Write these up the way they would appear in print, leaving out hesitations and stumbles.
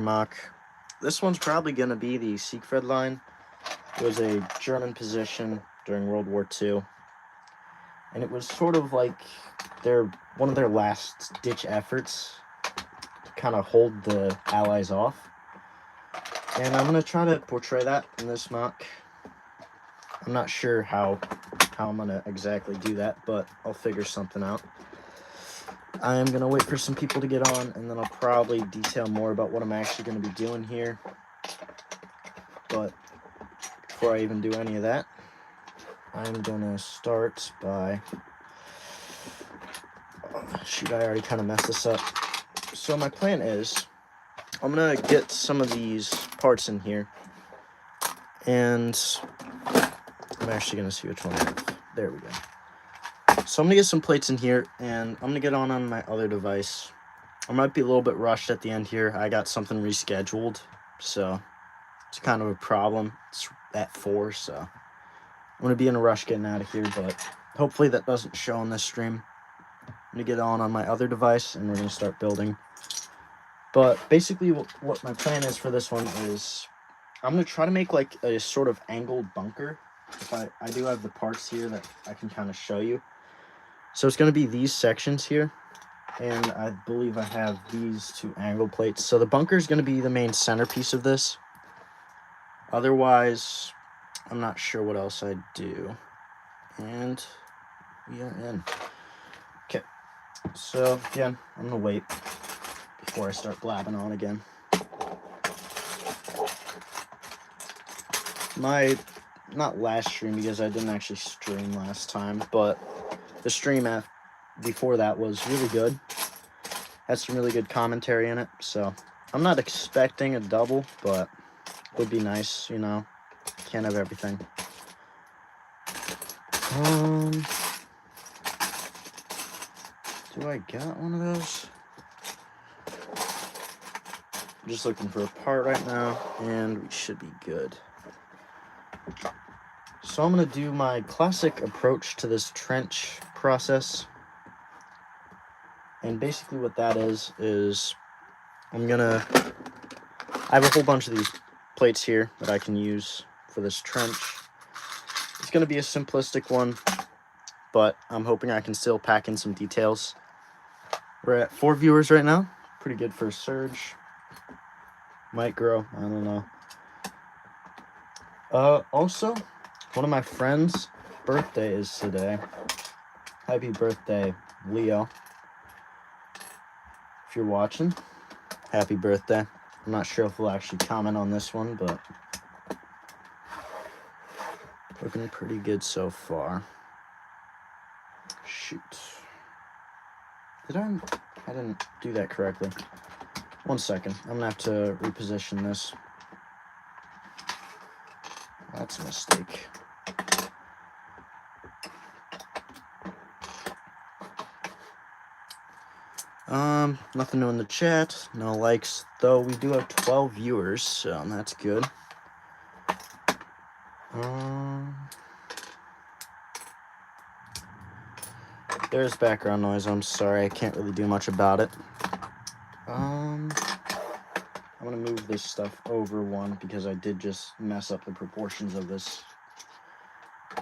mock. This one's probably going to be the Siegfried line. It was a German position during World War II, and it was sort of like one of their last ditch efforts to kind of hold the Allies off. And I'm going to try to portray that in this mock. I'm not sure how I'm going to exactly do that, but I'll figure something out. I am going to wait for some people to get on, and then I'll probably detail more about what I'm actually going to be doing here. But before I even do any of that, I'm going to start by... Oh, shoot, I already kind of messed this up. So my plan is, I'm going to get some of these parts in here, and I'm actually going to see which one I have. There we go. So I'm going to get some plates in here, and I'm going to get on my other device. I might be a little bit rushed at the end here. I got something rescheduled, so it's kind of a problem. It's at 4, so I'm going to be in a rush getting out of here, but hopefully that doesn't show on this stream. I'm going to get on my other device, and we're going to start building. But basically what my plan is for this one is I'm going to try to make like a sort of angled bunker. If I do have the parts here that I can kind of show you. So it's going to be these sections here, and I believe I have these 2 angle plates. So the bunker is going to be the main centerpiece of this. Otherwise, I'm not sure what else I'd do. And we are in. Okay, so again, I'm going to wait before I start blabbing on again. Not last stream, because I didn't actually stream last time, but the stream before that was really good. Had some really good commentary in it, so I'm not expecting a double, but it would be nice, you know. Can't have everything. Do I got one of those? I'm just looking for a part right now, and we should be good. So I'm going to do my classic approach to this trench process. And basically what that is I have a whole bunch of these plates here that I can use for this trench. It's going to be a simplistic one, but I'm hoping I can still pack in some details. We're at 4 viewers right now. Pretty good for a surge. Might grow, I don't know. Also, one of my friends' birthday is today. Happy birthday, Leo. If you're watching, happy birthday. I'm not sure if we'll actually comment on this one, but looking pretty good so far. Shoot. I didn't do that correctly. 1 second. I'm gonna have to reposition this. That's a mistake. Nothing new in the chat. No likes, though we do have 12 viewers, so that's good. There's background noise. I'm sorry. I can't really do much about it. I'm gonna move this stuff over one because I did just mess up the proportions of this.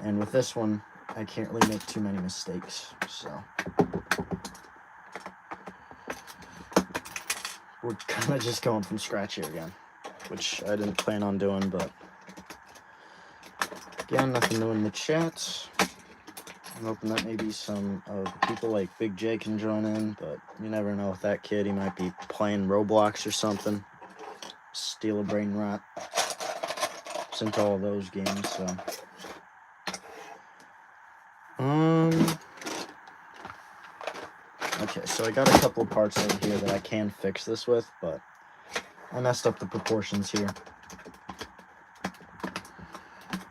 And with this one, I can't really make too many mistakes, so we're kind of just going from scratch here again, which I didn't plan on doing, but again, nothing new in the chat. I'm hoping that maybe some of people like Big J can join in, but you never know with that kid. He might be playing Roblox or something. Steal a brain rot. It's into all those games, so. Okay, so I got a couple of parts over here that I can fix this with, but I messed up the proportions here.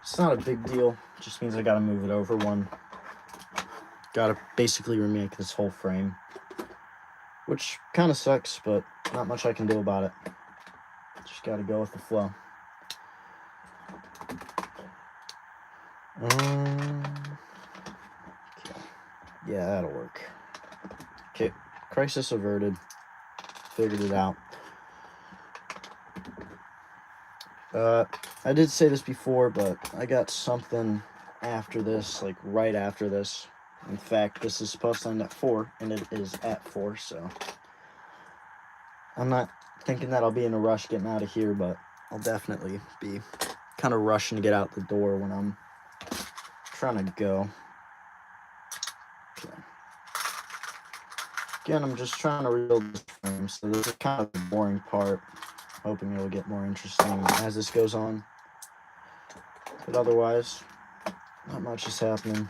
It's not a big deal. It just means I gotta move it over one. Gotta basically remake this whole frame, which kind of sucks, but not much I can do about it. Just gotta go with the flow. Okay. Yeah, that'll work. Okay, crisis averted. Figured it out. I did say this before, but I got something after this, like right after this. In fact, this is supposed to end at 4, and it is at 4, so I'm not thinking that I'll be in a rush getting out of here, but I'll definitely be kind of rushing to get out the door when I'm trying to go. Okay. Again, I'm just trying to rebuild this frame, so this is kind of the boring part. Hoping it'll get more interesting as this goes on. But otherwise, not much is happening.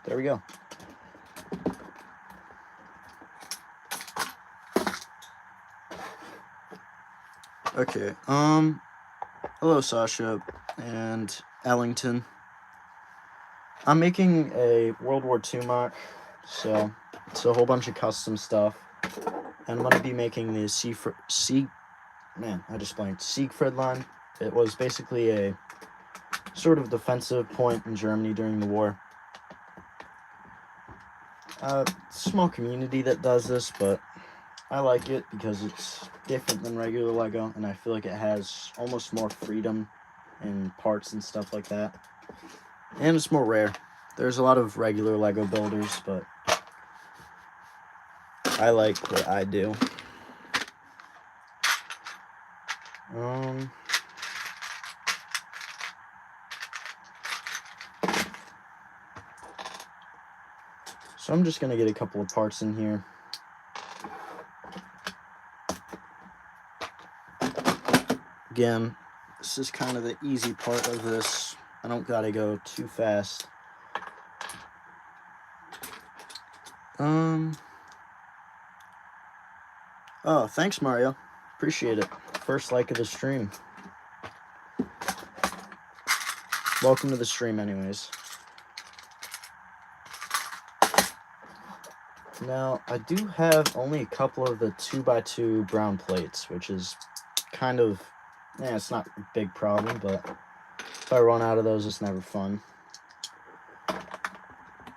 There we go. Okay, hello Sasha and Ellington. I'm making a World War II mock, so it's a whole bunch of custom stuff. And I'm going to be making the Siegfried line. It was basically a sort of defensive point in Germany during the war. Small community that does this, but I like it because it's different than regular Lego, and I feel like it has almost more freedom in parts and stuff like that. And it's more rare. There's a lot of regular Lego builders, but I like what I do. So I'm just going to get a couple of parts in here. Again, this is kind of the easy part of this. I don't got to go too fast. Oh, thanks, Mario. Appreciate it. First like of the stream. Welcome to the stream, anyways. Now, I do have only a couple of the 2x2 brown plates, which is kind of, it's not a big problem, but if I run out of those, it's never fun.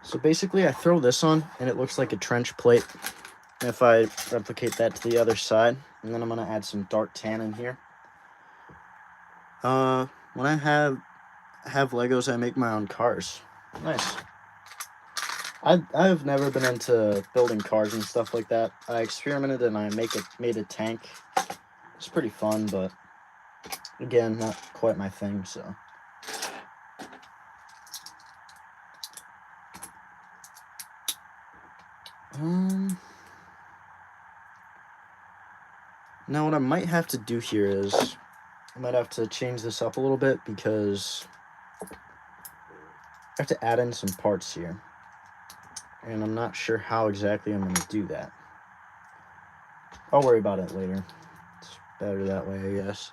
So basically, I throw this on, and it looks like a trench plate. And if I replicate that to the other side, and then I'm going to add some dark tan in here. When I have Legos, I make my own cars. Nice. I've never been into building cars and stuff like that. I experimented and I made a tank. It's pretty fun, but again, not quite my thing, so. Now what I might have to do here is I might have to change this up a little bit because I have to add in some parts here. And I'm not sure how exactly I'm going to do that. I'll worry about it later. It's better that way, I guess.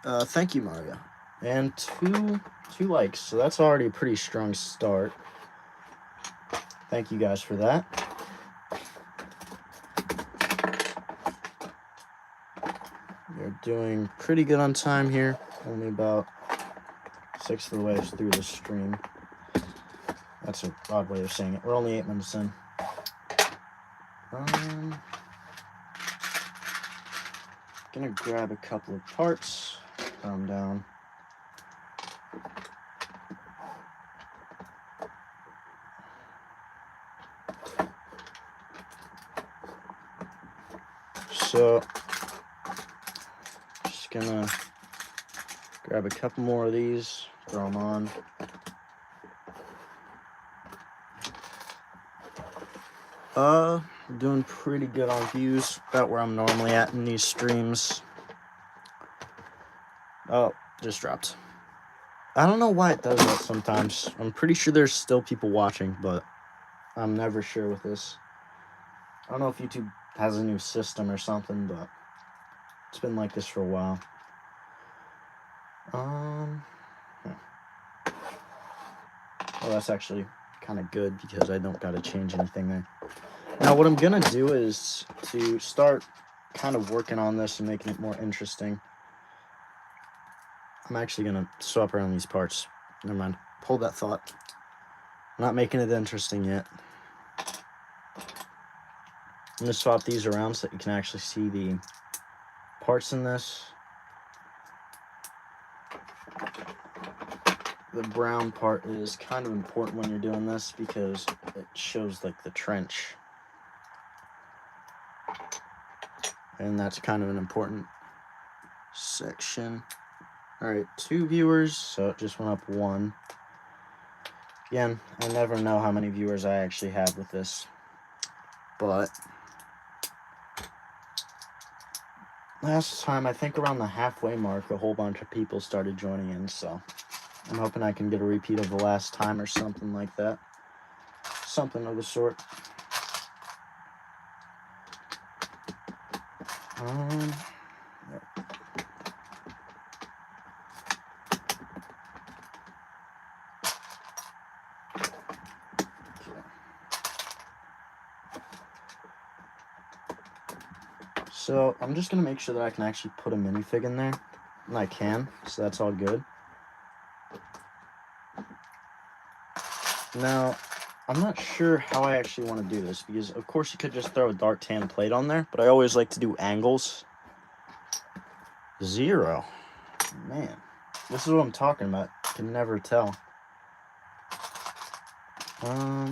Thank you, Mario. And two likes, so that's already a pretty strong start. Thank you guys for that. We're doing pretty good on time here. Only about 1/6 of the way through the stream. That's an odd way of saying it. We're only 8 minutes in. Gonna grab a couple of parts. Calm down. So, just gonna grab a couple more of these, throw them on. Doing pretty good on views, about where I'm normally at in these streams. Oh, just dropped. I don't know why it does that sometimes. I'm pretty sure there's still people watching, but I'm never sure with this. I don't know if YouTube has a new system or something, but it's been like this for a while. Well, that's actually kind of good because I don't got to change anything there. Now, what I'm going to do is to start kind of working on this and making it more interesting. I'm actually going to swap around these parts. Never mind. Hold that thought. I'm not making it interesting yet. I'm going to swap these around so that you can actually see the parts in this. The brown part is kind of important when you're doing this because it shows like the trench. And that's kind of an important section. Alright, 2 viewers, so it just went up 1. Again, I never know how many viewers I actually have with this, but last time, I think around the halfway mark, a whole bunch of people started joining in, so I'm hoping I can get a repeat of the last time or something like that. Something of the sort. So I'm just going to make sure that I can actually put a minifig in there. And I can, so that's all good. Now, I'm not sure how I actually want to do this, because of course you could just throw a dark tan plate on there, but I always like to do angles. 0. Man, this is what I'm talking about. You can never tell. Yeah.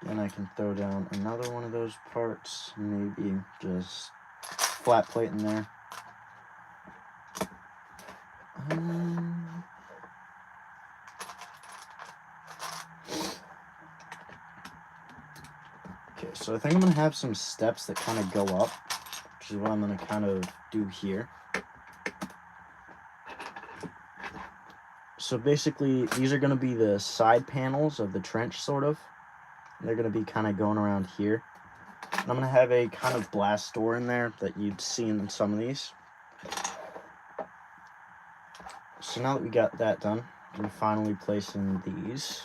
Then I can throw down another one of those parts, maybe just flat plate in there. Okay, so I think I'm going to have some steps that kind of go up, which is what I'm going to kind of do here. So basically, these are going to be the side panels of the trench, sort of. They're going to be kind of going around here. And I'm going to have a kind of blast door in there that you'd see in some of these. So now that we got that done, we can finally place in these.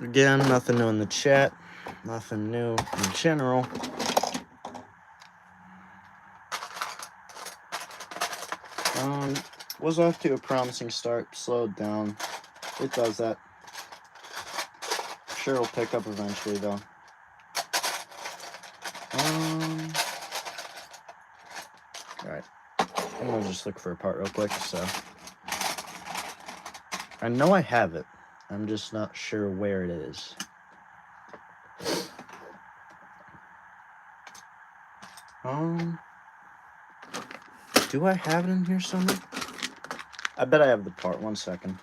Again, nothing new in the chat. Nothing new in general. Was off to a promising start, slowed down. It does that. Sure it'll pick up eventually, though. Alright. I'm gonna just look for a part real quick, so. I know I have it. I'm just not sure where it is. Do I have it in here somewhere? I bet I have the part. 1 second.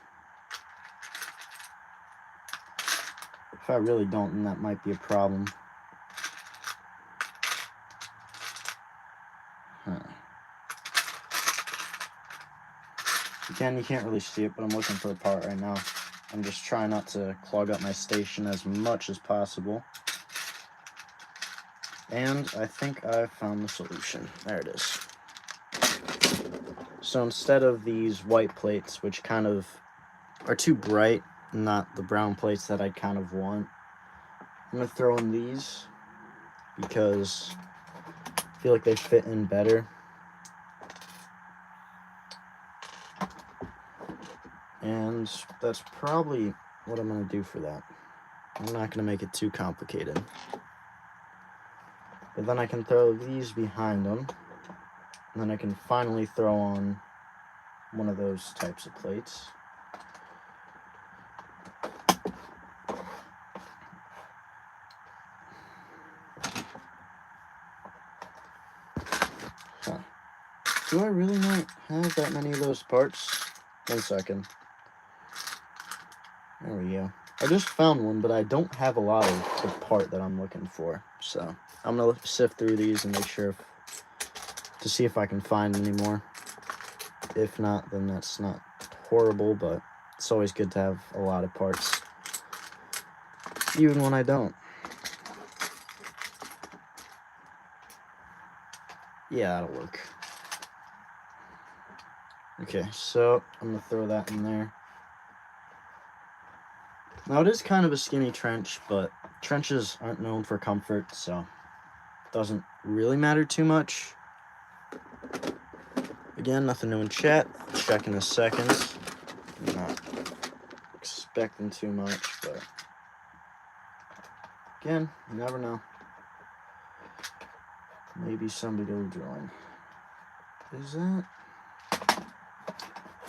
If I really don't, then that might be a problem. Again, you can't really see it, but I'm looking for a part right now. I'm just trying not to clog up my station as much as possible. And I think I found the solution. There it is. So instead of these white plates, which kind of are too bright, not the brown plates that I kind of want, I'm going to throw in these because I feel like they fit in better. And that's probably what I'm going to do for that. I'm not going to make it too complicated. But then I can throw these behind them. And then I can finally throw on one of those types of plates. Huh. Do I really not have that many of those parts? 1 second. There we go. I just found one, but I don't have a lot of the part that I'm looking for. So I'm going to sift through these and make sure to see if I can find any more. If not, then that's not horrible, but it's always good to have a lot of parts, even when I don't. Yeah, that'll work. Okay, so I'm going to throw that in there. Now, it is kind of a skinny trench, but trenches aren't known for comfort, so it doesn't really matter too much. Again, nothing new in chat. Check in a second. I'm not expecting too much, but again, you never know. Maybe somebody will join. Is that...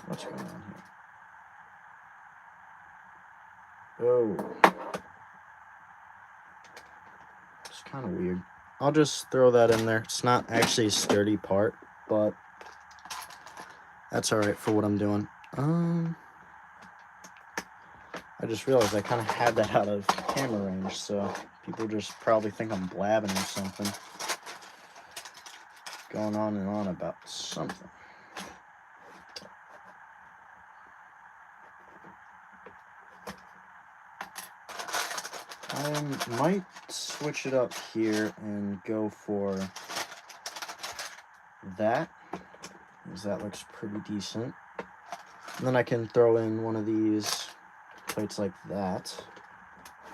What's going on here? Oh. It's kind of weird. I'll just throw that in there. It's not actually a sturdy part, but that's alright for what I'm doing. I just realized I kind of had that out of camera range, so people just probably think I'm blabbing or something. Going on and on about something. I might switch it up here and go for that, because that looks pretty decent. And then I can throw in one of these plates like that.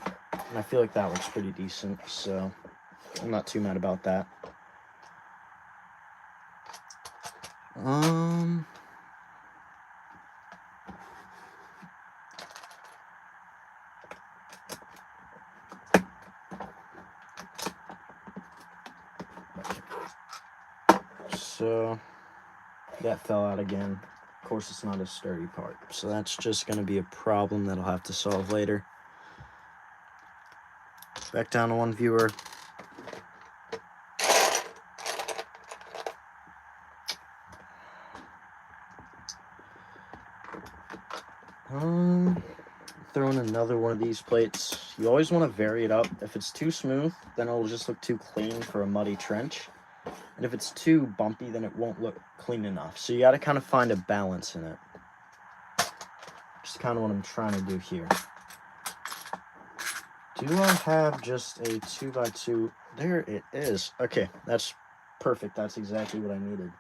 And I feel like that looks pretty decent, so I'm not too mad about that. So that fell out again. Of course, it's not a sturdy part, so that's just going to be a problem that I'll have to solve later. Back down to one viewer. Throwing another one of these plates. You always want to vary it up. If it's too smooth, then it'll just look too clean for a muddy trench. And if it's too bumpy, then it won't look clean enough. So you got to kind of find a balance in it. Just kind of what I'm trying to do here. Do I have just a 2x2? There it is. Okay, that's perfect. That's exactly what I needed.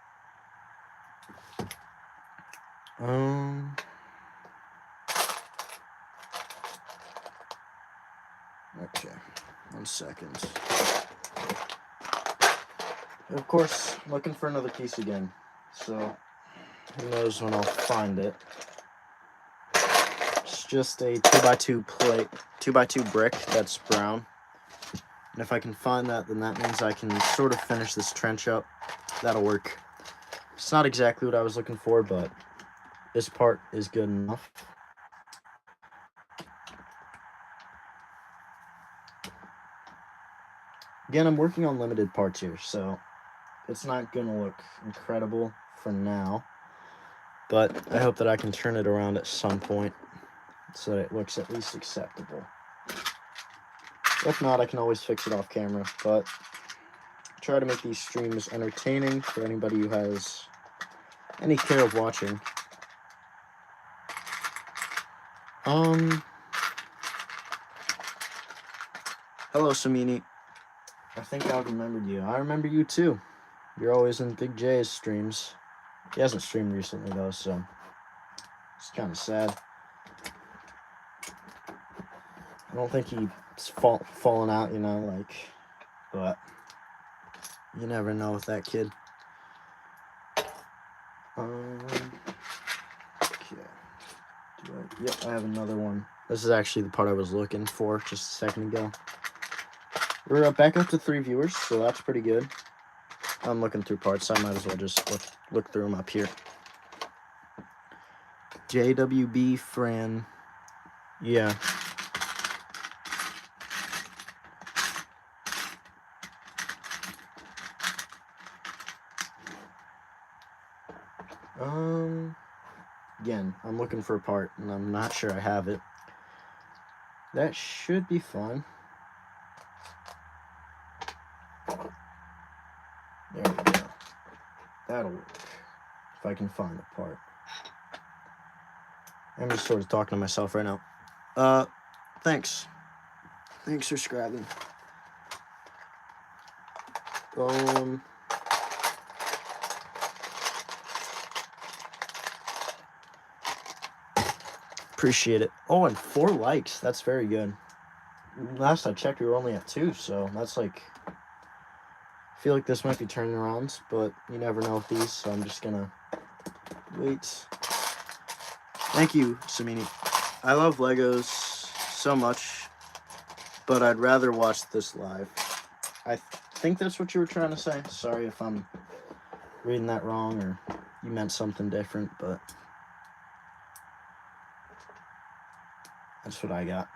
Okay, 1 second. Of course, looking for another piece again. So, who knows when I'll find it. It's just a 2x2 plate, 2x2 brick that's brown. And if I can find that, then that means I can sort of finish this trench up. That'll work. It's not exactly what I was looking for, but this part is good enough. Again, I'm working on limited parts here, so it's not going to look incredible for now. But I hope that I can turn it around at some point so that it looks at least acceptable. If not, I can always fix it off camera, but try to make these streams entertaining for anybody who has any care of watching. Hello, Samini. I think I remembered you. I remember you too. You're always in Big J's streams. He hasn't streamed recently though, so it's kind of sad. I don't think he's fallen out, you know, like, but you never know with that kid. Okay. Yep, I have another one. This is actually the part I was looking for just a second ago. We're back up to 3 viewers, so that's pretty good. I'm looking through parts, so I might as well just look through them up here. JWB Fran. Yeah. Again, I'm looking for a part, and I'm not sure I have it. That should be fine. There we go. That'll work. If I can find a part. I'm just sort of talking to myself right now. Thanks. Thanks for subscribing. appreciate it. Oh, and 4 likes. That's very good. Last I checked, we were only at 2, so that's like... I feel like this might be turning around, but you never know with these, so I'm just gonna wait. Thank you, Samini. I love Legos so much, but I'd rather watch this live. I think that's what you were trying to say. Sorry if I'm reading that wrong or you meant something different, but that's what I got.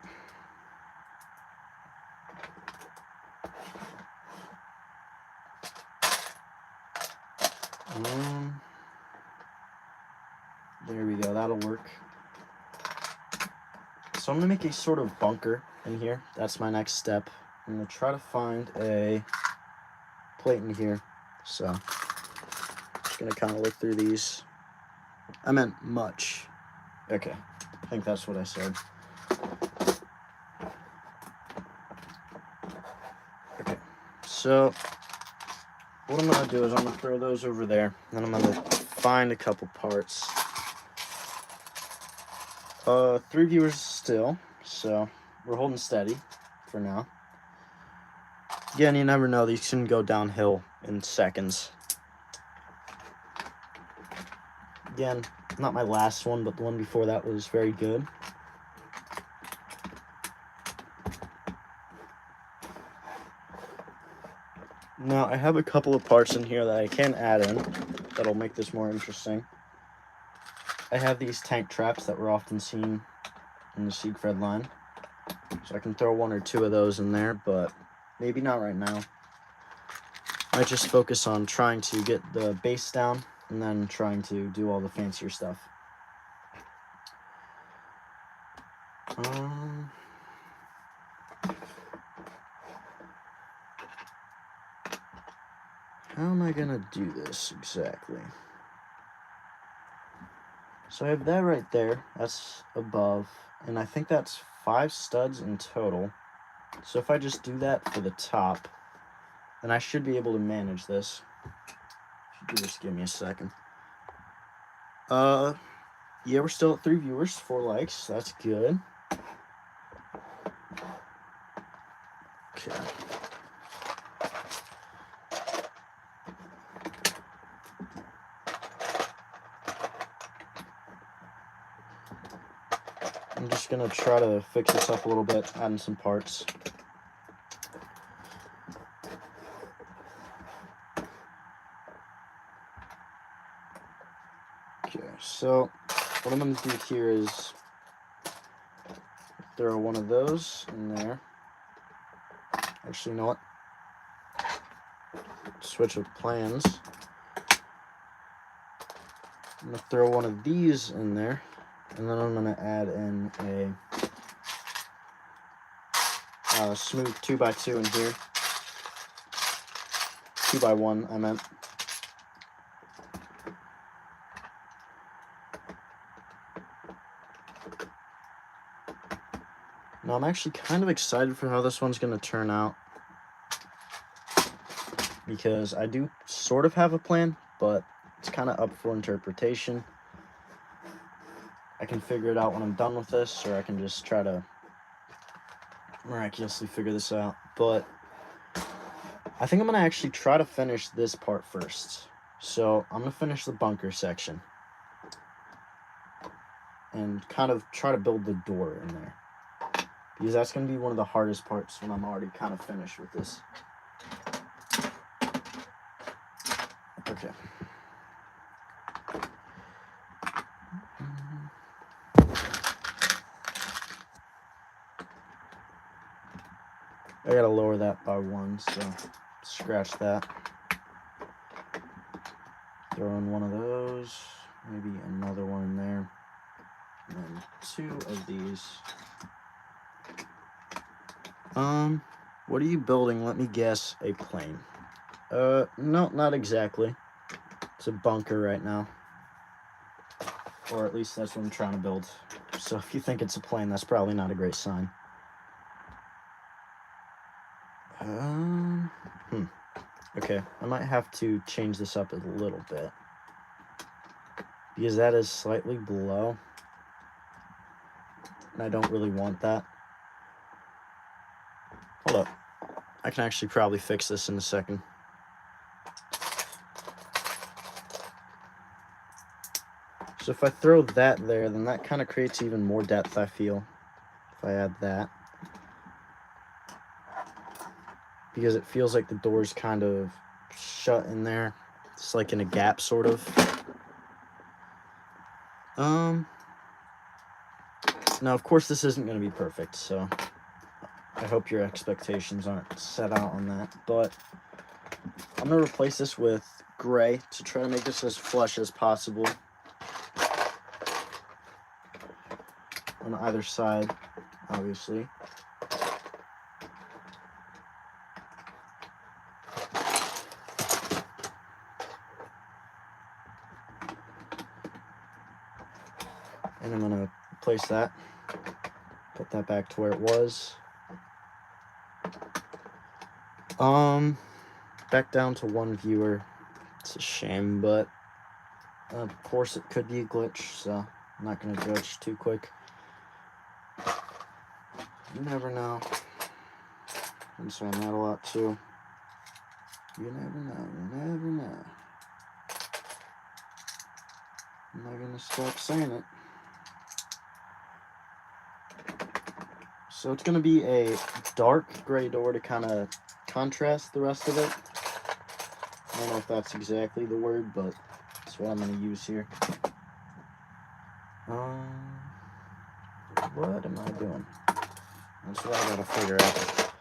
There we go, that'll work. So I'm gonna make a sort of bunker in here. That's my next step. I'm gonna try to find a plate in here. So just gonna kind of look through these. I meant much. Okay, I think that's what I said. Okay, so what I'm gonna do is I'm gonna throw those over there, and then I'm gonna find a couple parts. 3 viewers still, so we're holding steady for now. Again, you never know, these can go downhill in seconds. Again, not my last one, but the one before that was very good. Now, I have a couple of parts in here that I can add in that'll make this more interesting. I have these tank traps that were often seen in the Siegfried line. So I can throw 1 or 2 of those in there, but maybe not right now. I might just focus on trying to get the base down and then trying to do all the fancier stuff. How am I gonna do this exactly? So I have that right there, that's above, and I think that's 5 studs in total. So if I just do that for the top, then I should be able to manage this. Just give me a second. Yeah, we're still at 3 viewers, 4 likes, that's good. Okay. I'm just gonna try to fix this up a little bit, adding some parts. Okay, so what I'm gonna do here is throw 1 of those in there. Actually, you know what? Switch of plans. I'm gonna throw 1 of these in there, and then I'm gonna add in a smooth 2x2 in here. 2x1, I meant. Now I'm actually kind of excited for how this one's gonna turn out, because I do sort of have a plan, but it's kind of up for interpretation. I can figure it out when I'm done with this, or I can just try to miraculously figure this out. But I think I'm going to actually try to finish this part first. So I'm going to finish the bunker section and kind of try to build the door in there, because that's going to be one of the hardest parts when I'm already kind of finished with this. Okay. I gotta lower that by 1, so scratch that. Throw in 1 of those, maybe another one in there, and then 2 of these. What are you building? Let me guess, a plane. No, not exactly. It's a bunker right now. Or at least that's what I'm trying to build. So if you think it's a plane, that's probably not a great sign. Okay, I might have to change this up a little bit, because that is slightly below. and I don't really want that. Hold up. I can actually probably fix this in a second. So if I throw that there, then that kind of creates even more depth, I feel, if I add that. Because it feels like the door's kind of shut in there. It's like in a gap, sort of. Now, of course, this isn't going to be perfect, so I hope your expectations aren't set out on that. But I'm going to replace this with gray to try to make this as flush as possible on either side, obviously. And I'm going to replace that, put that back to where it was. Back down to one viewer. It's a shame, but of course it could be a glitch, so I'm not going to judge too quick. You never know. I'm saying that a lot too. You never know, you never know. I'm not going to stop saying it. So it's going to be a dark gray door to kind of contrast the rest of it. I don't know if that's exactly the word, but that's what I'm going to use here. What am I doing? That's what I got to figure out.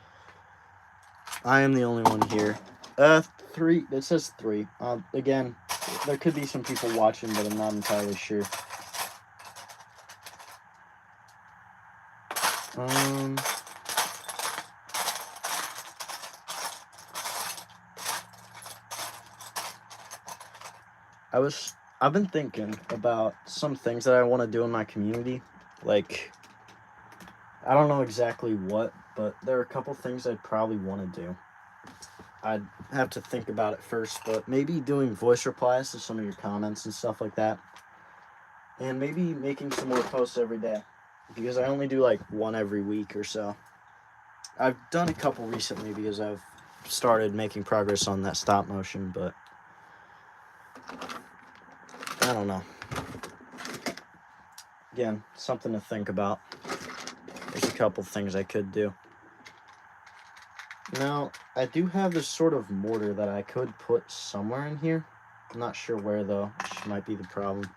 I am the only one here. 3. It says 3. Again, there could be some people watching, but I'm not entirely sure. I've been thinking about some things that I want to do in my community. Like, I don't know exactly what, but there are a couple things I'd probably want to do. I'd have to think about it first, but maybe doing voice replies to some of your comments and stuff like that. And maybe making some more posts every day, because I only do like one every week or so. I've done a couple recently because I've started making progress on that stop motion, but I don't know. Again, something to think about. There's a couple things I could do. Now, I do have this sort of mortar that I could put somewhere in here. I'm not sure where, though, which might be the problem.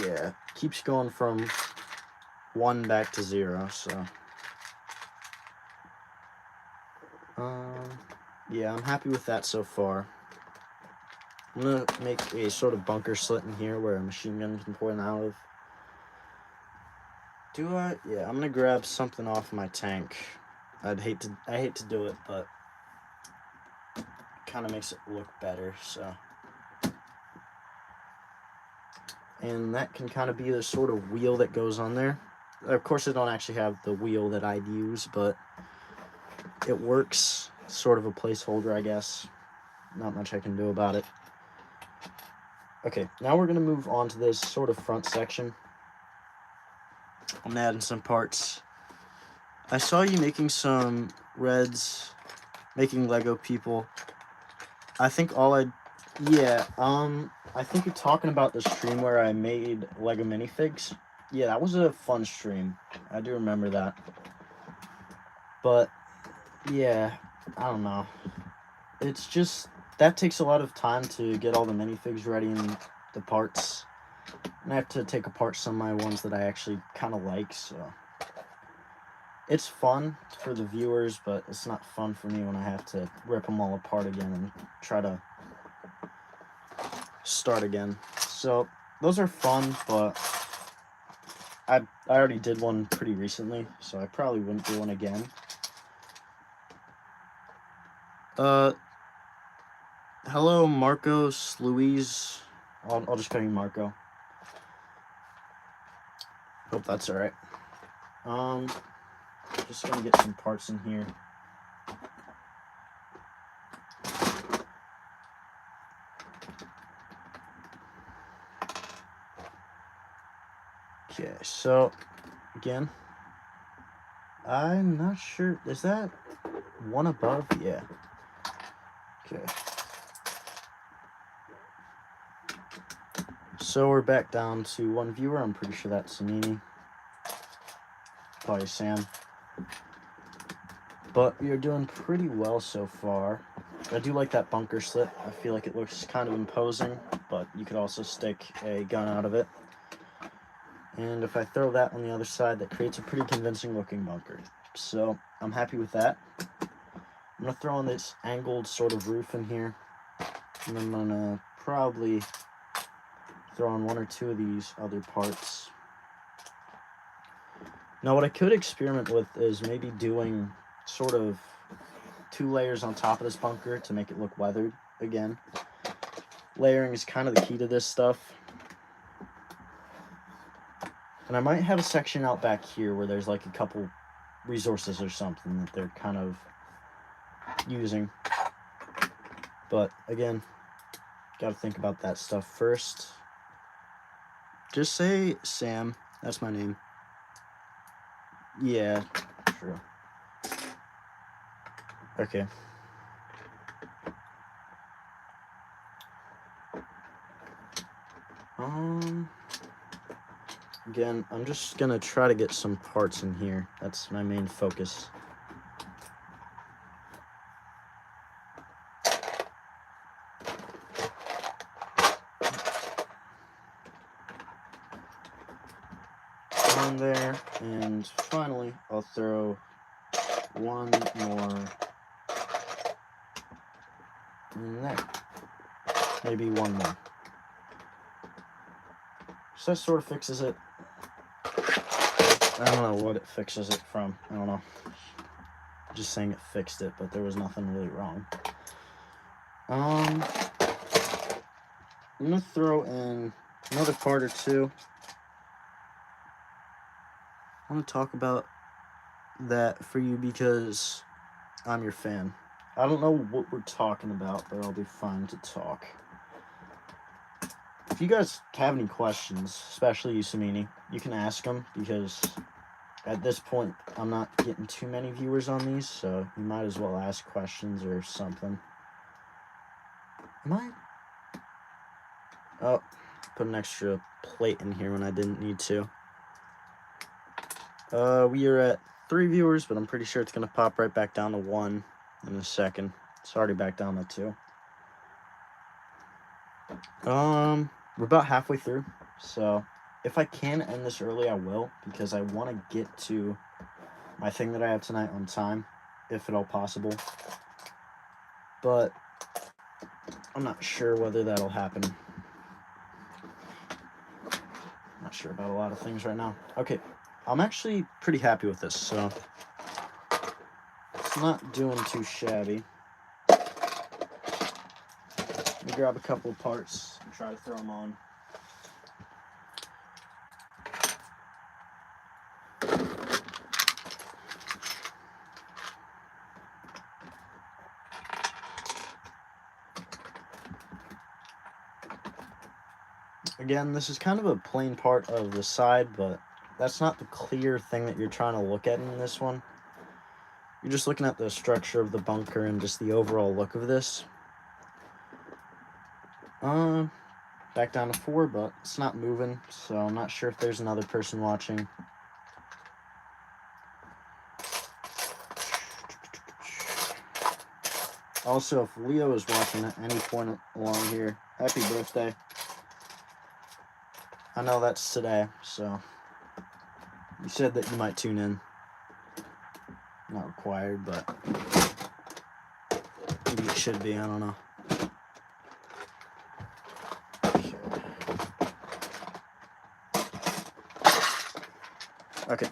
Yeah, keeps going from 1 back to 0, so... yeah, I'm happy with that so far. I'm gonna make a sort of bunker slit in here where a machine gun can pour out of. Do I? Yeah, I'm gonna grab something off my tank. I hate to do it, but it kind of makes it look better, so. And that can kind of be the sort of wheel that goes on there. Of course, I don't actually have the wheel that I'd use, but it works. Sort of a placeholder, I guess. Not much I can do about it. Okay, now we're going to move on to this sort of front section. I'm adding some parts. I saw you making some reds, making Lego people. I think I think you're talking about the stream where I made Lego minifigs. Yeah, that was a fun stream. I do remember that. But, yeah, I don't know. It's just, that takes a lot of time to get all the minifigs ready and the parts. And I have to take apart some of my ones that I actually kind of like, so. It's fun for the viewers, but it's not fun for me when I have to rip them all apart again and try to start again. So, those are fun, but I already did one pretty recently, so I probably wouldn't do one again. Hello, Marcos, Louise. I'll just call you Marco. Hope that's alright. Just gonna get some parts in here. Okay, so again, I'm not sure. Is that one above? Yeah. Okay. So we're back down to one viewer. I'm pretty sure that's Samini. Probably Sam. But we are doing pretty well so far. I do like that bunker slit. I feel like it looks kind of imposing, but you could also stick a gun out of it. And if I throw that on the other side, that creates a pretty convincing looking bunker. So I'm happy with that. I'm going to throw in this angled sort of roof in here. And I'm going to probably throw on one or two of these other parts. Now what I could experiment with is maybe doing sort of 2 layers on top of this bunker to make it look weathered again. Layering is kind of the key to this stuff. And I might have a section out back here where there's like a couple resources or something that they're kind of using. But again, gotta think about that stuff first. Just say Sam. That's my name. Yeah, true. Okay. Again, I'm just gonna try to get some parts in here. That's my main focus. On there, and finally, I'll throw one more in there. Maybe one more. So that sort of fixes it. I don't know what it fixes it from. I don't know. Just saying it fixed it, but there was nothing really wrong. I'm gonna throw in another part or two. I want to talk about that for you because I'm your fan. I don't know what we're talking about, but I'll be fine to talk. If you guys have any questions, especially you, Samini, you can ask them because at this point, I'm not getting too many viewers on these, so you might as well ask questions or something. Am I? Oh, put an extra plate in here when I didn't need to. We are at 3 viewers, but I'm pretty sure it's going to pop right back down to 1 in a second. It's already back down to 2. We're about halfway through, so if I can end this early, I will, because I want to get to my thing that I have tonight on time, if at all possible. But I'm not sure whether that'll happen. Not sure about a lot of things right now. Okay, I'm actually pretty happy with this, so it's not doing too shabby. Let me grab a couple of parts and try to throw them on. Again, this is kind of a plain part of the side, but that's not the clear thing that you're trying to look at in this one. You're just looking at the structure of the bunker and just the overall look of this. Back down to 4, but it's not moving, so I'm not sure if there's another person watching. Also, if Leo is watching at any point along here, happy birthday. I know that's today, so you said that you might tune in. Not required, but maybe it should be, I don't know. Okay.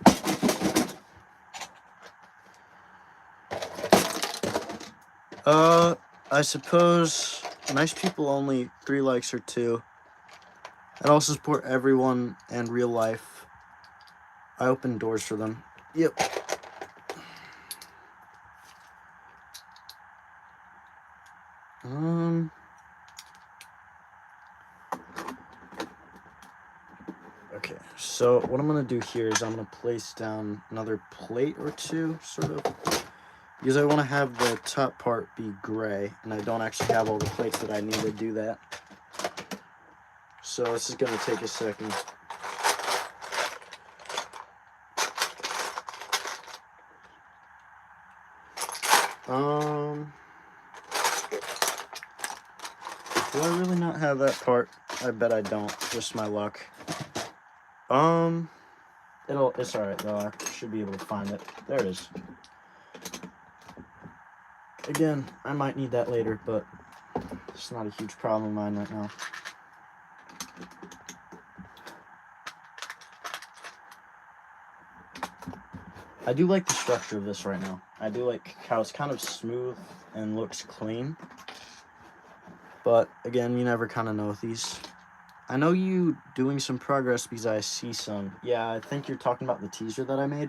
I suppose nice people only 3 likes or 2. I'd also support everyone in real life. I open doors for them. Yep. Okay, so what I'm going to do here is I'm going to place down another plate or two, sort of, because I want to have the top part be gray, and I don't actually have all the plates that I need to do that. So this is going to take a second. Do I really not have that part? I bet I don't. Just my luck. It's alright though. I should be able to find it. There it is. Again, I might need that later, but it's not a huge problem of mine right now. I do like the structure of this right now. I do like how it's kind of smooth and looks clean. But again, you never kind of know with these. I know you doing some progress because I see some. Yeah, I think you're talking about the teaser that I made.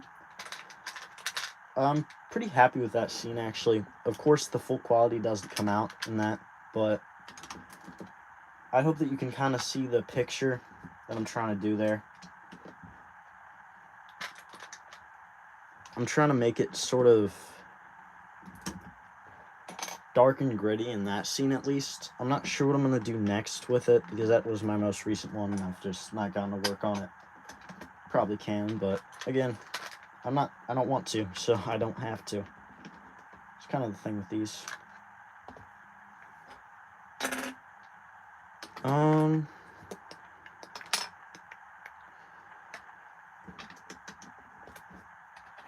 I'm pretty happy with that scene, actually. Of course, the full quality doesn't come out in that, but I hope that you can kind of see the picture that I'm trying to do there. I'm trying to make it sort of dark and gritty in that scene, at least. I'm not sure what I'm going to do next with it, because that was my most recent one, and I've just not gotten to work on it. Probably can, but again, I don't want to, so I don't have to. It's kind of the thing with these.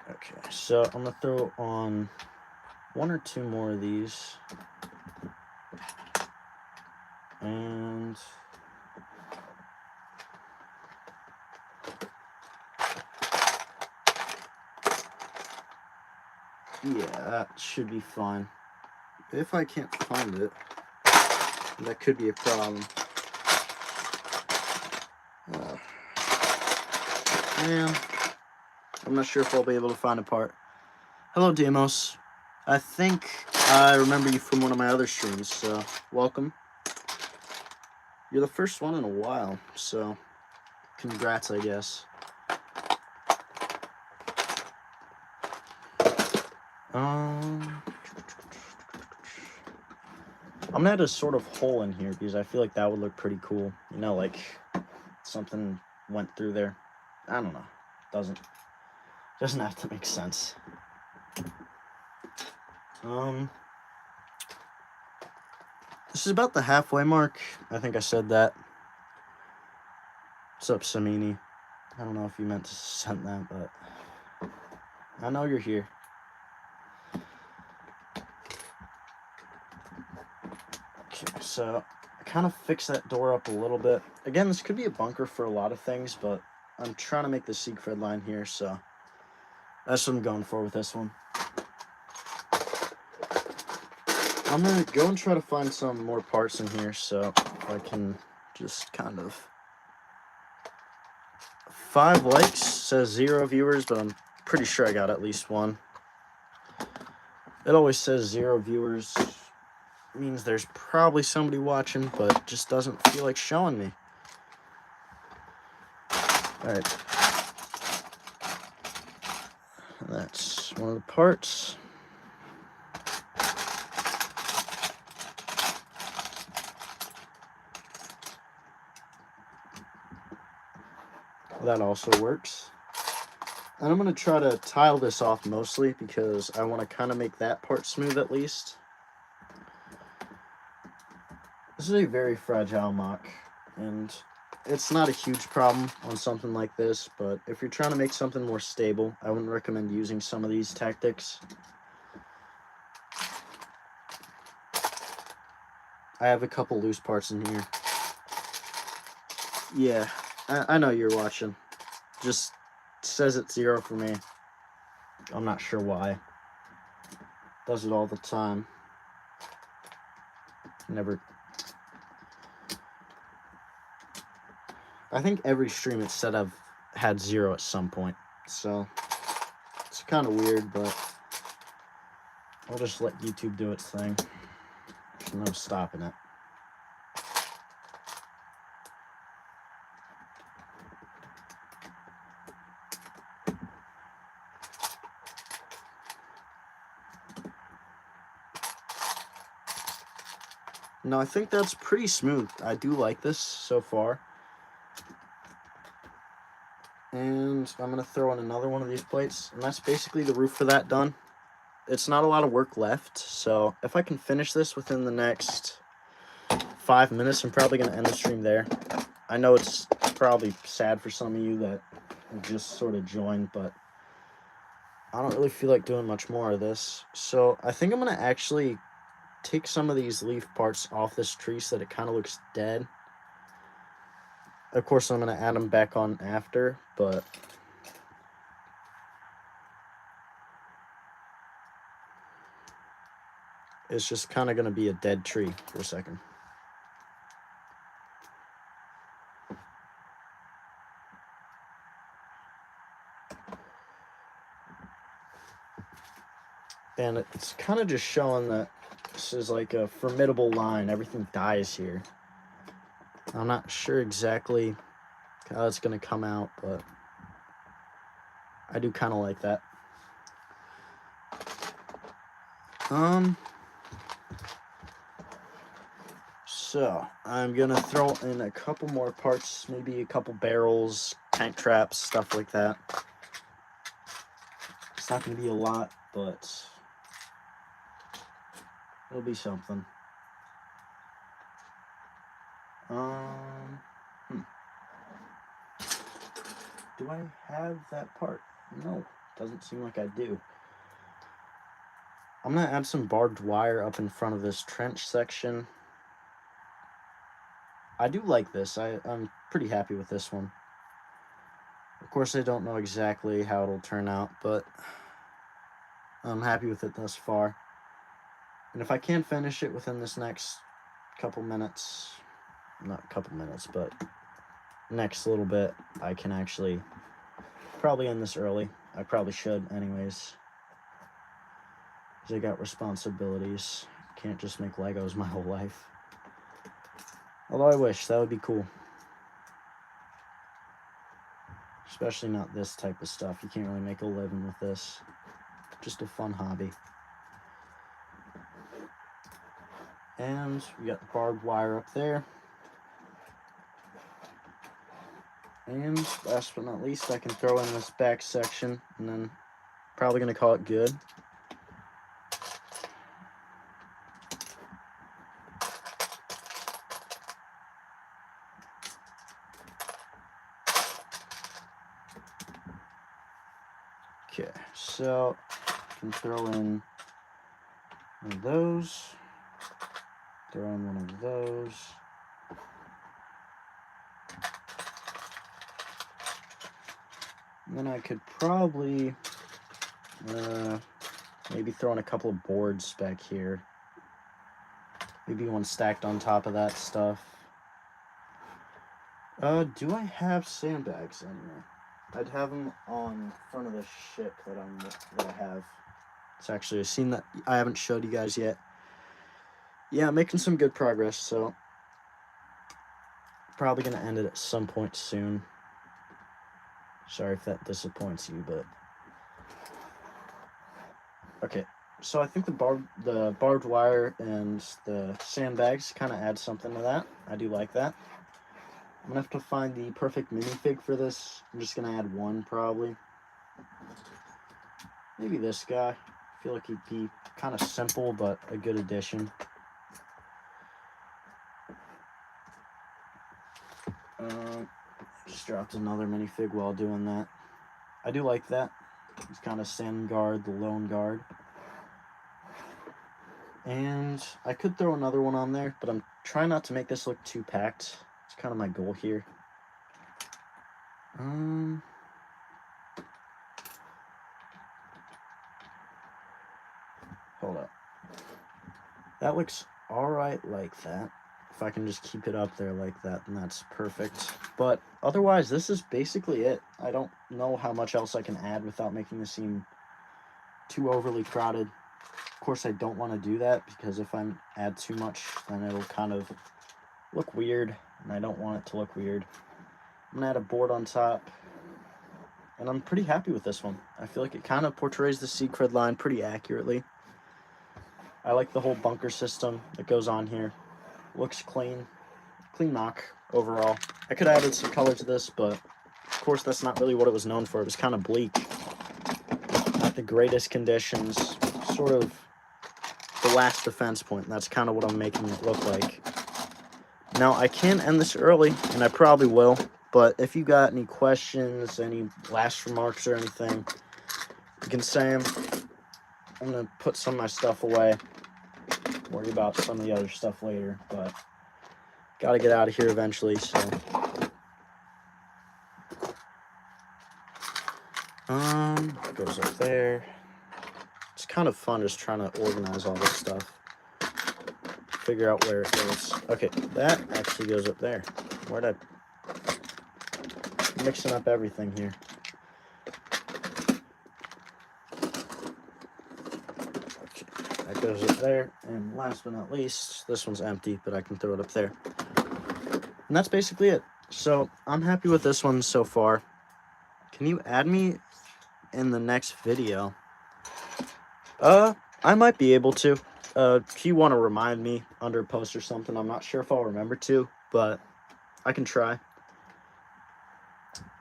Okay, so I'm gonna throw on one or two more of these. And yeah, that should be fine. If I can't find it, that could be a problem. Man, I'm not sure if I'll be able to find a part. Hello, Demos. I think I remember you from one of my other streams, so welcome. You're the first one in a while, so congrats, I guess. I'm gonna add a sort of hole in here because I feel like that would look pretty cool. You know, like something went through there. I don't know. Doesn't have to make sense. This is about the halfway mark. I think I said that. What's up, Samini? I don't know if you meant to send that, but I know you're here. Okay, so I kind of fixed that door up a little bit. Again, this could be a bunker for a lot of things, but I'm trying to make the Siegfried line here, so that's what I'm going for with this one. I'm going to go and try to find some more parts in here, so I can just kind of... 5 likes, says 0 viewers, but I'm pretty sure I got at least 1. It always says 0 viewers. It means there's probably somebody watching, but it just doesn't feel like showing me. Alright. That's one of the parts. That also works. And I'm going to try to tile this off mostly because I want to kind of make that part smooth at least. This is a very fragile mock, and it's not a huge problem on something like this, but if you're trying to make something more stable, I wouldn't recommend using some of these tactics. I have a couple loose parts in here. Yeah, I know you're watching. Just says it's 0 for me. I'm not sure why. Does it all the time. Never. I think every stream it said I've had 0 at some point. So it's kind of weird, but I'll just let YouTube do its thing. There's no stopping it. No, I think that's pretty smooth. I do like this so far. And I'm going to throw in another one of these plates. And that's basically the roof for that done. It's not a lot of work left. So if I can finish this within the next 5 minutes, I'm probably going to end the stream there. I know it's probably sad for some of you that just sort of joined, but I don't really feel like doing much more of this. So I think I'm going to actually take some of these leaf parts off this tree so that it kind of looks dead. Of course, I'm going to add them back on after, but it's just kind of going to be a dead tree for a second. And it's kind of just showing that this is like a formidable line. Everything dies here. I'm not sure exactly how it's going to come out, but I do kind of like that. So I'm going to throw in a couple more parts, maybe a couple barrels, tank traps, stuff like that. It's not going to be a lot, but it'll be something. Do I have that part? No, doesn't seem like I do. I'm going to add some barbed wire up in front of this trench section. I do like this. I'm pretty happy with this one. Of course, I don't know exactly how it'll turn out, but I'm happy with it thus far. And if I can finish it within this next couple minutes, not couple minutes, but next little bit, I can actually probably end this early. I probably should anyways, because I got responsibilities. Can't just make Legos my whole life. Although I wish, that would be cool. Especially not this type of stuff. You can't really make a living with this. Just a fun hobby. And we got the barbed wire up there. And last but not least, I can throw in this back section, and then probably going to call it good. Okay, so I can throw in one of those, throw in one of those. And then I could probably maybe throw in a couple of boards back here. Maybe one stacked on top of that stuff. Do I have sandbags anywhere? I'd have them on front of the ship that I have. It's actually a scene that I haven't showed you guys yet. Yeah, I'm making some good progress, so probably gonna end it at some point soon. Sorry if that disappoints you, but okay. So I think the barbed wire and the sandbags kind of add something to that. I do like that. I'm gonna have to find the perfect minifig for this. I'm just gonna add one probably. Maybe this guy. I feel like he'd be kind of simple, but a good addition. Just dropped another minifig while doing that. I do like that. He's kind of stand guard, the lone guard. And I could throw another one on there, but I'm trying not to make this look too packed. It's kind of my goal here. Hold up. That looks alright like that. If I can just keep it up there like that, then that's perfect. But otherwise, this is basically it. I don't know how much else I can add without making the scene too overly crowded. Of course, I don't want to do that, because if I add too much, then it'll kind of look weird, and I don't want it to look weird. I'm going to add a board on top, and I'm pretty happy with this one. I feel like it kind of portrays the Siegfried line pretty accurately. I like the whole bunker system that goes on here. Looks clean. Clean mock overall. I could have added some color to this, but of course that's not really what it was known for. It was kind of bleak. Not the greatest conditions. Sort of the last defense point. And that's kind of what I'm making it look like. Now, I can end this early, and I probably will. But if you got any questions, any last remarks or anything, you can say them. I'm going to put some of my stuff away. Worry about some of the other stuff later, but got to get out of here eventually, so. Goes up there. It's kind of fun just trying to organize all this stuff. Figure out where it goes. Okay, that actually goes up there. Where'd I... Mixing up everything here. Okay, that goes up there. And last but not least, this one's empty, but I can throw it up there. And that's basically it. So, I'm happy with this one so far. Can you add me in the next video? I might be able to. If you want to remind me under a post or something, I'm not sure if I'll remember to, but I can try.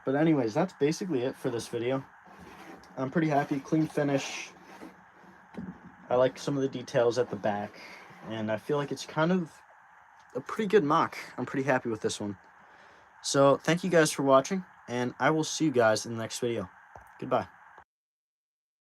But anyways, that's basically it for this video. I'm pretty happy. Clean finish. I like some of the details at the back, and I feel like it's kind of a pretty good mock. I'm pretty happy with this one. So, thank you guys for watching, and I will see you guys in the next video. Goodbye.